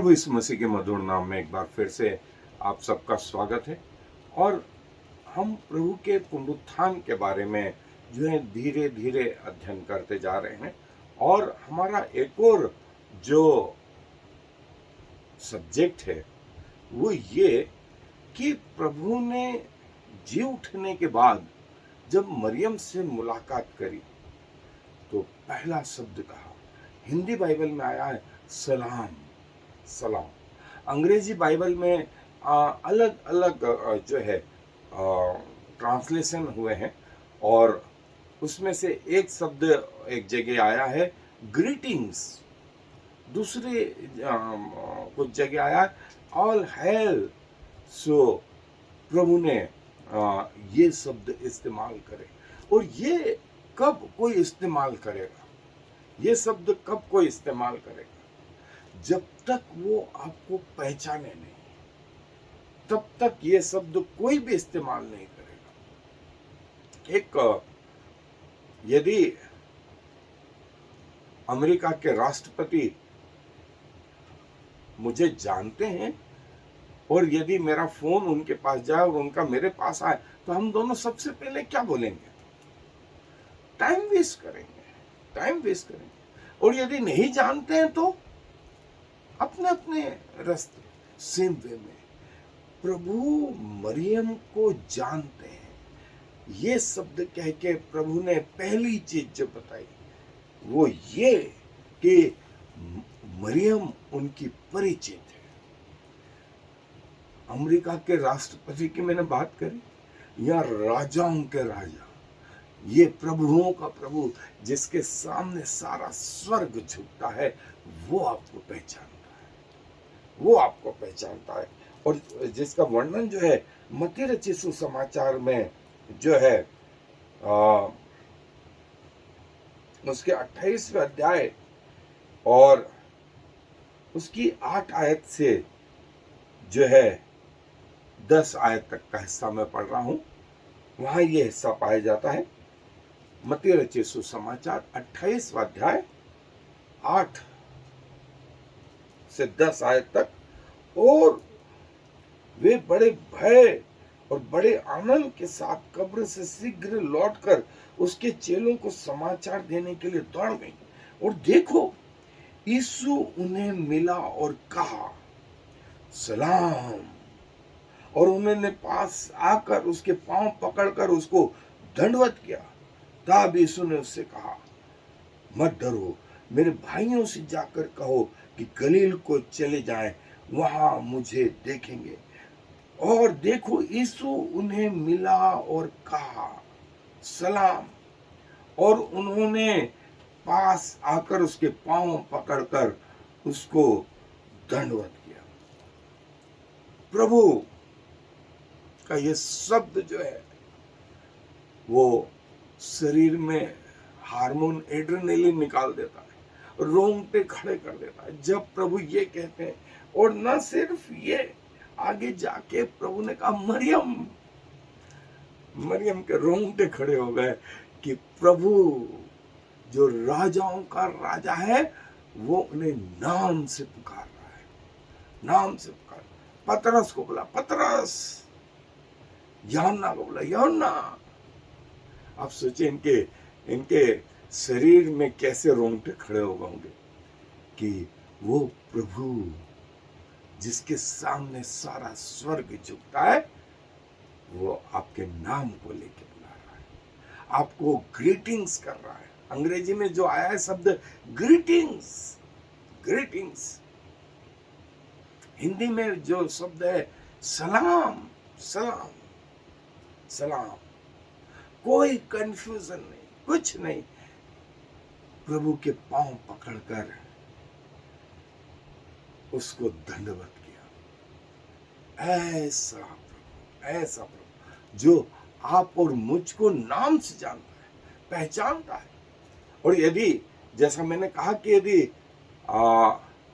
प्रभु यीशु मसीह के मधुर नाम में एक बार फिर से आप सबका स्वागत है। और हम प्रभु के पुनरुत्थान के बारे में जो है धीरे धीरे अध्ययन करते जा रहे हैं। और हमारा एक और जो सब्जेक्ट है वो ये कि प्रभु ने जी उठने के बाद जब मरियम से मुलाकात करी तो पहला शब्द कहा। हिंदी बाइबल में आया है सलाम सलाम। अंग्रेजी बाइबल में अलग अलग जो है ट्रांसलेशन हुए हैं और उसमें से एक शब्द एक जगह आया है ग्रीटिंग्स, दूसरे कुछ जगह आया है ऑल हेल। सो प्रभु ने ये शब्द इस्तेमाल करे। और ये कब कोई इस्तेमाल करेगा, ये शब्द कब कोई इस्तेमाल करेगा? जब तक वो आपको पहचाने नहीं तब तक ये शब्द कोई भी इस्तेमाल नहीं करेगा। एक यदि अमेरिका के राष्ट्रपति मुझे जानते हैं और यदि मेरा फोन उनके पास जाए और उनका मेरे पास आए तो हम दोनों सबसे पहले क्या बोलेंगे? टाइम वेस्ट करेंगे। और यदि नहीं जानते हैं तो अपने अपने रास्ते। सेम वे में प्रभु मरियम को जानते हैं। ये शब्द कह के प्रभु ने पहली चीज जो बताई वो ये कि मरियम उनकी परिचित है। अमेरिका के राष्ट्रपति की मैंने बात करी या राजाओं के राजा, ये प्रभुओं का प्रभु जिसके सामने सारा स्वर्ग झुकता है, वो आपको पहचानता है। और जिसका वर्णन जो है मत्ती रचित सुसमाचार में जो है उसके 28वें अध्याय और उसकी 8 आयत से जो है 10 आयत तक का हिस्सा मैं पढ़ रहा हूं। वहां ये हिस्सा पाया जाता है। मत्ती रचित सुसमाचार 28वां अध्याय 8 से 10 आयत तक। और वे बड़े भय और बड़े आनंद के साथ कब्र से शीघ्र लौटकर उसके चेलों को समाचार देने के लिए दौड़ गई। और देखो, यीशु उन्हें मिला और कहा सलाम। और उन्होंने पास आकर उसके पांव पकड़कर उसको दंडवत किया। तब यीशु ने उससे कहा, मत डरो, मेरे भाइयों से जाकर कहो कि गलील को चले जाएं, वहां मुझे देखेंगे। और देखो, यीशु उन्हें मिला और कहा सलाम। और उन्होंने पास आकर उसके पांव पकड़कर उसको दंडवत किया। प्रभु का ये शब्द जो है वो शरीर में हार्मोन एड्रेनलिन निकाल देता है, रोंगटे खड़े कर देता है जब प्रभु ये कहते हैं। और न सिर्फ ये, आगे जाके प्रभु ने कहा मरियम के रोंगटे खड़े हो गए कि प्रभु जो राजाओं का राजा है वो उन्हें नाम से पुकार रहा है, नाम से पुकार। पतरस को बोला पतरस, यूहन्ना को बोला यूहन्ना। आप सोचिए इनके शरीर में कैसे रोंगटे खड़े हो गए होंगे कि वो प्रभु जिसके सामने सारा स्वर्ग झुकता है वो आपके नाम को लेके बुला रहा है, आपको ग्रीटिंग्स कर रहा है। अंग्रेजी में जो आया है शब्द ग्रीटिंग्स, हिंदी में जो शब्द है सलाम। कोई कंफ्यूजन नहीं, कुछ नहीं। प्रभु के पांव पकड़कर उसको दंडवत किया। ऐसा प्रभु जो आप और मुझको नाम से जानता है, पहचानता है। और यदि जैसा मैंने कहा कि यदि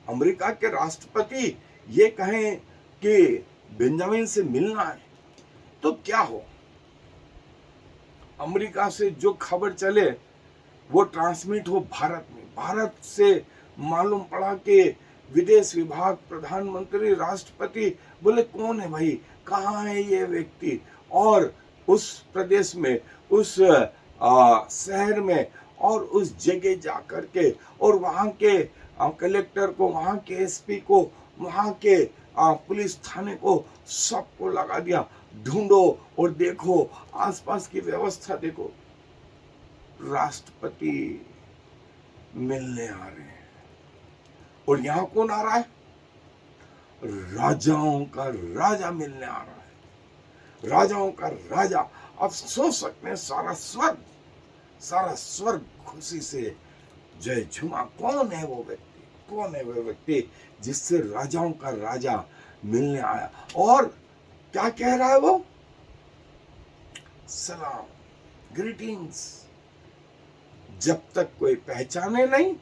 अमेरिका के राष्ट्रपति ये कहें कि बेंजामिन से मिलना है तो क्या हो? अमेरिका से जो खबर चले वो ट्रांसमिट हो भारत में, भारत से मालूम पड़ा कि विदेश विभाग, प्रधानमंत्री, राष्ट्रपति, बोले कौन है भाई, कहाँ है ये व्यक्ति। और उस प्रदेश में, उस शहर में और उस जगह जा करके और वहाँ के कलेक्टर को, वहाँ के एसपी को, वहाँ के पुलिस थाने को, सबको लगा दिया, ढूंढो और देखो आसपास की व्यवस्था देखो। राष्ट्रपति मिलने आ रहे हैं और यहाँ कौन आ रहा है, राजाओं का राजा मिलने आ रहा है, राजाओं का राजा। आप सोच सकते हैं सारा स्वर्ग खुशी से जय झुमा। कौन है वो व्यक्ति, कौन है वो व्यक्ति जिससे राजाओं का राजा मिलने आया। और क्या कह रहा है वो, सलाम, ग्रीटिंग्स। जब तक कोई पहचाने नहीं,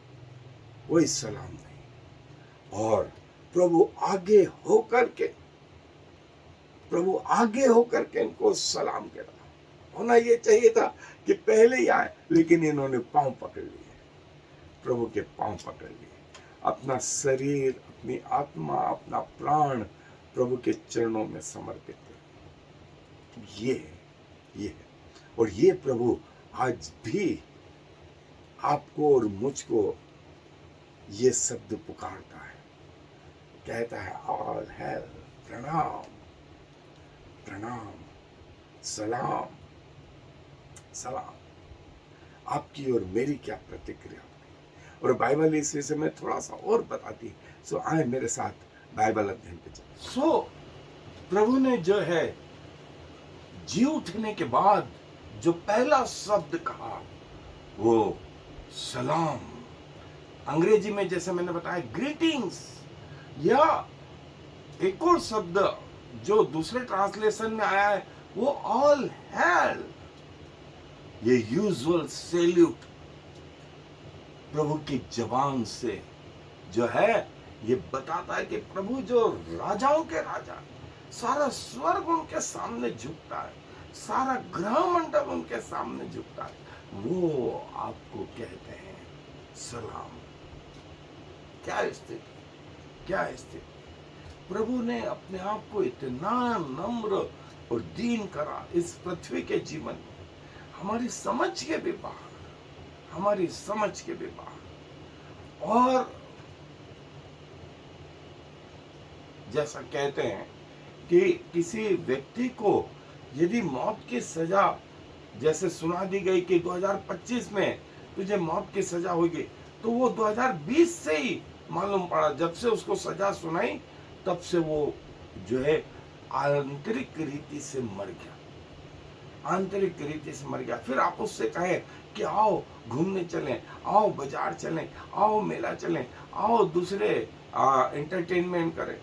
कोई सलाम नहीं। और प्रभु आगे होकर के इनको सलाम कह रहा। होना ये चाहिए था कि पहले ही आए, लेकिन इन्होंने पांव पकड़ लिए, प्रभु के पांव पकड़ लिए, अपना शरीर, अपनी आत्मा, अपना प्राण प्रभु के चरणों में समर्पित कर। ये और ये प्रभु आज भी आपको और मुझको ये शब्द पुकारता है, कहता है ऑल हेल, प्रणाम, प्रणाम, सलाम, सलाम। आपकी और मेरी क्या प्रतिक्रिया होगी। और बाइबल इस विषय में थोड़ा सा और बताती। सो आए मेरे साथ बाइबल अध्ययन पे चले। सो प्रभु ने जो है जी उठने के बाद जो पहला शब्द कहा वो सलाम। अंग्रेजी में जैसे मैंने बताया ग्रीटिंग्स, या एक और शब्द जो दूसरे ट्रांसलेशन में आया है वो ऑल हेल। ये यूजुअल सैल्यूट प्रभु की जबान से जो है ये बताता है कि प्रभु जो राजाओं के राजा, सारा स्वर्ग उनके सामने झुकता है, सारा ग्रह मंडल उनके सामने झुकता है, वो आपको कहते हैं सलाम। क्या स्थिति, क्या स्थिति। प्रभु ने अपने आप को इतना नम्र और दीन करा इस पृथ्वी के जीवन में, हमारी समझ के भी बाहर, हमारी समझ के भी बाहर। और जैसा कहते हैं कि किसी व्यक्ति को यदि मौत की सजा जैसे सुना दी गई कि 2025 में तुझे मौत की सजा होगी, तो वो 2020 से ही मालूम पड़ा, जब से उसको सजा सुनाई तब से वो जो है आंतरिक रीति से मर गया, आंतरिक रीति से मर गया। फिर आप उससे कहें कि आओ घूमने चलें, आओ बाजार चलें, आओ मेला चलें, आओ दूसरे एंटरटेनमेंट करें,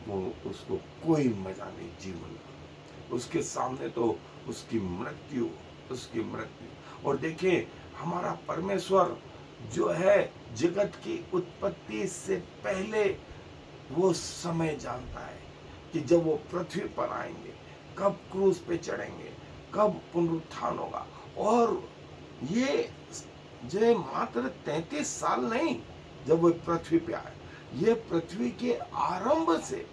वो उसको कोई मजा नहीं जीवन का। उसके सामने तो उसकी मृत्यु, उसकी मृत्यु। और देखिए हमारा परमेश्वर जो है जगत की उत्पत्ति से पहले वो समय जानता है कि जब वो पृथ्वी पर आएंगे, कब क्रूस पे चढ़ेंगे, कब पुनरुत्थान होगा। और ये जो मात्र 33 साल नहीं, जब वो पृथ्वी पे आए, ये पृथ्वी के आरंभ से,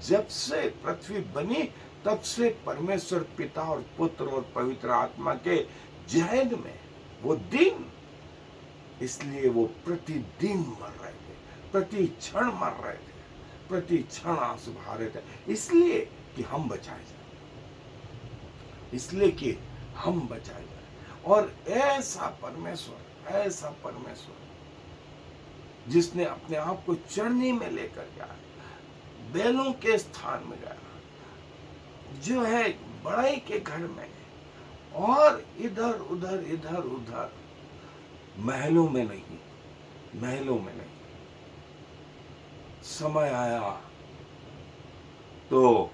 जब से पृथ्वी बनी तब से परमेश्वर पिता और पुत्र और पवित्र आत्मा के जहन में वो दिन, इसलिए वो प्रतिदिन मर रहे थे, प्रति क्षण मर रहे थे, प्रति क्षण आंसू बहा रहे थे, इसलिए कि हम बचाए जाए, इसलिए कि हम बचाए जाए। और ऐसा परमेश्वर, ऐसा परमेश्वर जिसने अपने आप को चरनी में लेकर गया, बैलों के स्थान में गया, जो है बड़ाई के घर में, और इधर उधर महलों में नहीं, महलों में नहीं। समय आया तो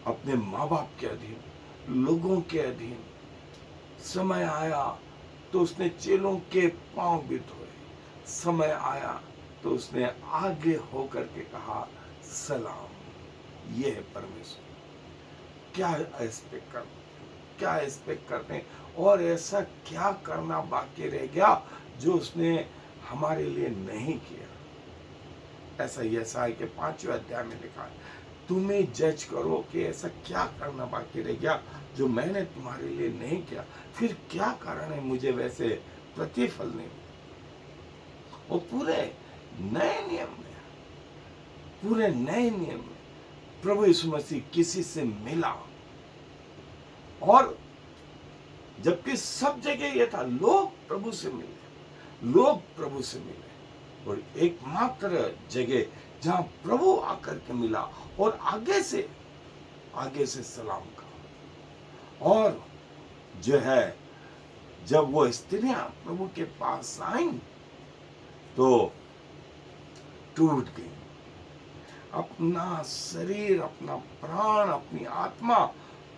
अपने माँ बाप के अधीन, लोगों के अधीन। समय आया तो उसने चेलों के पांव भी धोए। समय आया तो उसने आगे होकर के कहा सलाम। ये है परमेश्वर। क्या एक्सपेक्ट कर, क्या एक्सपेक्ट करते हैं, और ऐसा क्या करना बाकी रह गया जो उसने हमारे लिए नहीं किया। ऐसा यशायाह के 5वें अध्याय में लिखा है, तुम्हें जज करो कि ऐसा क्या करना बाकी रह गया जो मैंने तुम्हारे लिए नहीं किया, फिर क्या कारण है मुझे वैसे प्रतिफल नहीं। वो पूरे नए नियम में, पूरे नए नियम में प्रभु यीशु मसीह किसी से मिला, और जबकि सब जगह यह था, लोग प्रभु से मिले, लोग प्रभु से मिले, और एकमात्र जगह जहां प्रभु आकर के मिला और आगे से सलाम कहा। और जो है, जब वो स्त्रियां प्रभु के पास आईं तो टूट गई, अपना शरीर, अपना प्राण, अपनी आत्मा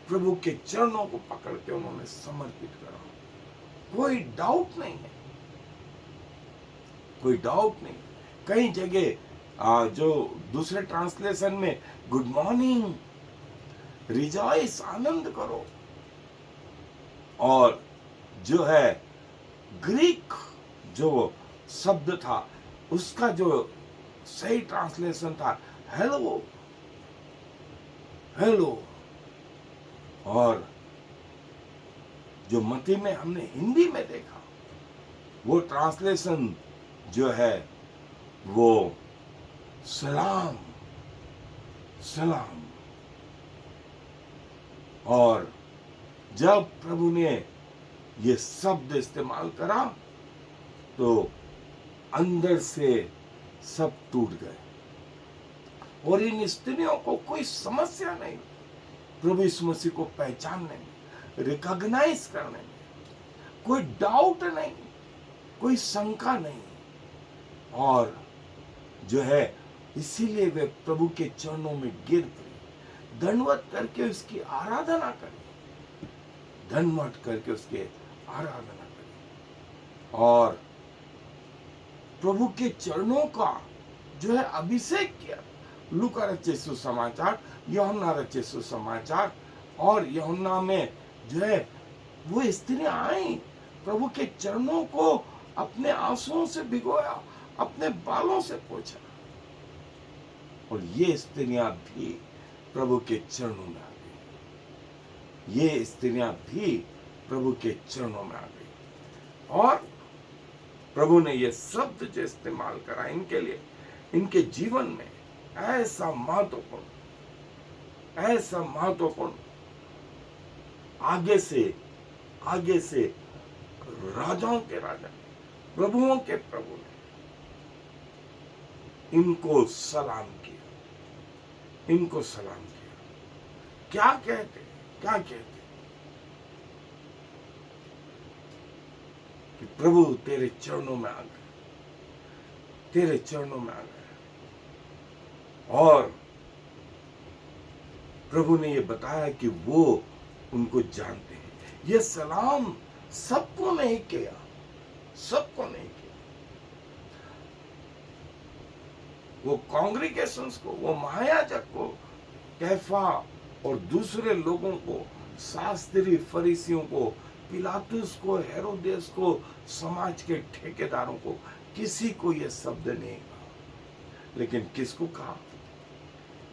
प्रभु के चरणों को पकड़ के उन्होंने समर्पित करा। कोई डाउट नहीं है, कोई डाउट नहीं। कई जगह जो दूसरे ट्रांसलेशन में गुड मॉर्निंग, रिजॉइस, आनंद करो, और जो है ग्रीक जो शब्द था उसका जो सही ट्रांसलेशन था हेलो, हेलो। और जो मती में हमने हिंदी में देखा, वो ट्रांसलेशन जो है वो सलाम, सलाम। और जब प्रभु ने ये शब्द इस्तेमाल करा तो अंदर से सब टूट गए, और इन स्त्रियों को कोई समस्या नहीं प्रभु यीशु मसीह को पहचानने में, रिकॉग्नाइज करने में, कोई डाउट नहीं, कोई शंका नहीं। और जो है, इसीलिए वे प्रभु के चरणों में गिर पड़ी, दंडवत करके उसकी आराधना करी, दंडवत करके उसके आराधना करी, और प्रभु के चरणों का जो है अभिषेक किया। लूका रचित सुसमाचार, यूहन्ना रचित सुसमाचार और यूहन्ना में जो है वो स्त्रियां आई, प्रभु के चरणों को अपने आंसुओं से भिगोया, अपने बालों से पोंछा, और ये स्त्रियां भी प्रभु के चरणों में आ गई, ये स्त्रियां भी प्रभु के चरणों में आ गई। और प्रभु ने ये शब्द जो इस्तेमाल करा इनके लिए, इनके जीवन में ऐसा महत्वपूर्ण, ऐसा महत्वपूर्ण, आगे से राजाओं के राजा, प्रभुओं के प्रभु ने इनको सलाम किया, इनको सलाम किया। क्या कहते, क्या कहते कि प्रभु तेरे चरणों में आ गए, तेरे चरणों में आ गए। और प्रभु ने ये बताया कि वो उनको जानते हैं। ये सलाम सबको नहीं किया, सबको नहीं किया, वो कांग्रीगेशंस को, वो महायाजक को, कैफा और दूसरे लोगों को, शास्त्री फरीसियों को, पिलातुस को, हेरोदेस को, समाज के ठेकेदारों को, किसी को यह शब्द नहीं कहा। लेकिन किसको कहा?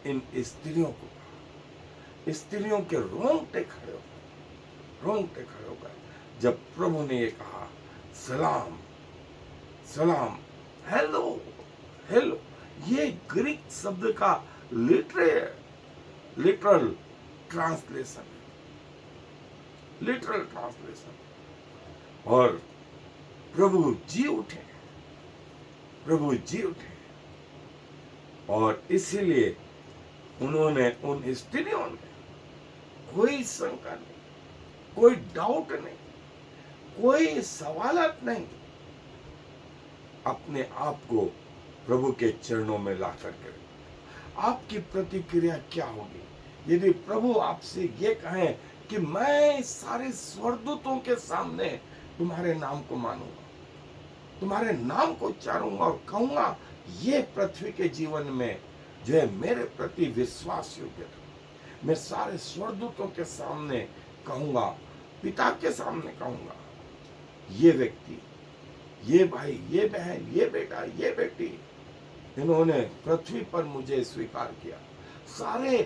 इन स्त्रियों को कहा। स्त्रियों के रोंगटे खड़े हो गए, रोंगटे खड़े हो गए जब प्रभु ने ये कहा सलाम, सलाम, हेलो, हेलो। ये ग्रीक शब्द का लिटरल ट्रांसलेशन है, लिटरल ट्रांसलेशन। और प्रभु जी उठे, प्रभु जी उठे, और इसीलिए उन्होंने, उन स्त्रियों ने कोई शंका नहीं, कोई डाउट नहीं, कोई सवालत नहीं, अपने आप को प्रभु के चरणों में ला करके। आपकी प्रतिक्रिया क्या होगी यदि प्रभु आपसे ये कहें कि मैं सारे स्वर्गदूतों के सामने तुम्हारे नाम को मानूंगा, तुम्हारे नाम को उच्चारूंगा और कहूंगा ये पृथ्वी के जीवन में जो है मेरे प्रति विश्वास योग्य था। मैं सारे स्वर्गदूतों के सामने कहूंगा, पिता के सामने कहूंगा, ये व्यक्ति, ये भाई, ये बहन, ये बेटा, ये बेटी इन्होंने पृथ्वी पर मुझे स्वीकार किया। सारे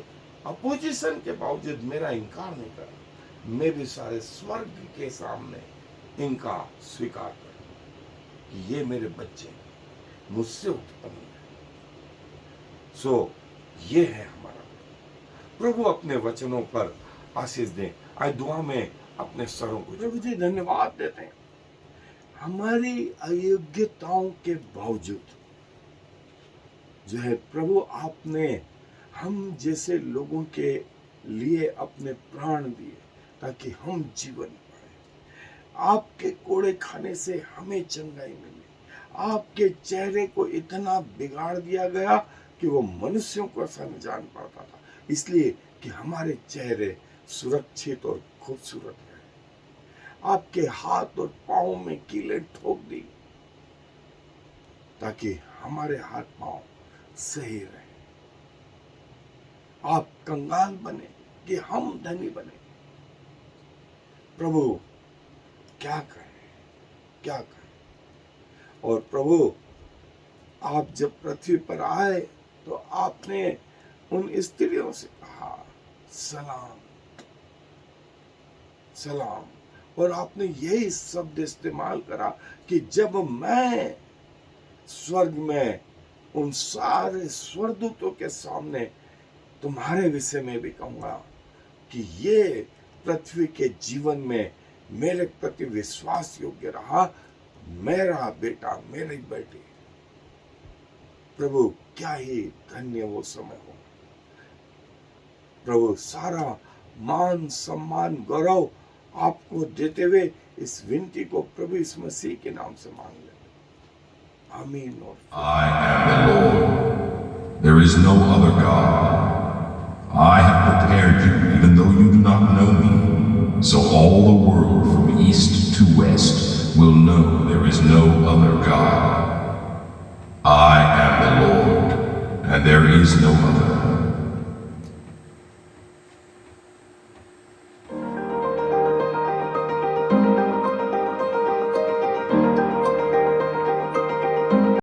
अपोजिशन के बावजूद मेरा इनकार नहीं करा। मैं भी सारे स्वर्ग के सामने इनका स्वीकार करूं कि ये मेरे बच्चे मुझसे उत्पन्न है। ये है हमारा प्रभु। अपने वचनों पर आशीष दें। आज दुआ में अपने सरों को प्रभु जी धन्यवाद देते हैं। हमारी अयोग्यताओं के बावजूद जो है प्रभु, आपने हम जैसे लोगों के लिए अपने प्राण दिए ताकि हम जीवन पाए। आपके कोड़े खाने से हमें चंगाई मिली। आपके चेहरे को इतना बिगाड़ दिया गया कि वो मनुष्यों को ऐसा नहीं जान पाता था, इसलिए कि हमारे चेहरे सुरक्षित और खूबसूरत है। आपके हाथ और पांव में कीलें ठोक दी ताकि हमारे हाथ पांव सही रहे। आप कंगाल बने कि हम धनी बने। प्रभु क्या करें, क्या करें। और प्रभु, आप जब पृथ्वी पर आए तो आपने उन स्त्रियों से कहा सलाम सलाम, और आपने यही शब्द इस्तेमाल करा कि जब मैं स्वर्ग में उन सारे स्वर्गदूतों के सामने तुम्हारे विषय में भी कहूंगा कि ये पृथ्वी के जीवन में मेरे प्रति विश्वास योग्य रहा, मेरा बेटा, मेरी बेटी। प्रभु, क्या ही धन्य वो समय हो। प्रभु, सारा मान सम्मान गौरव आपको देते हुए इस विनती को प्रभु इस मसीह के नाम से मांग ले। आमीन। और I am the Lord. There is no other God. I have prepared you even though you do not know me, so all the world from east to west will know there is no other God. I am the Lord, and there is no other.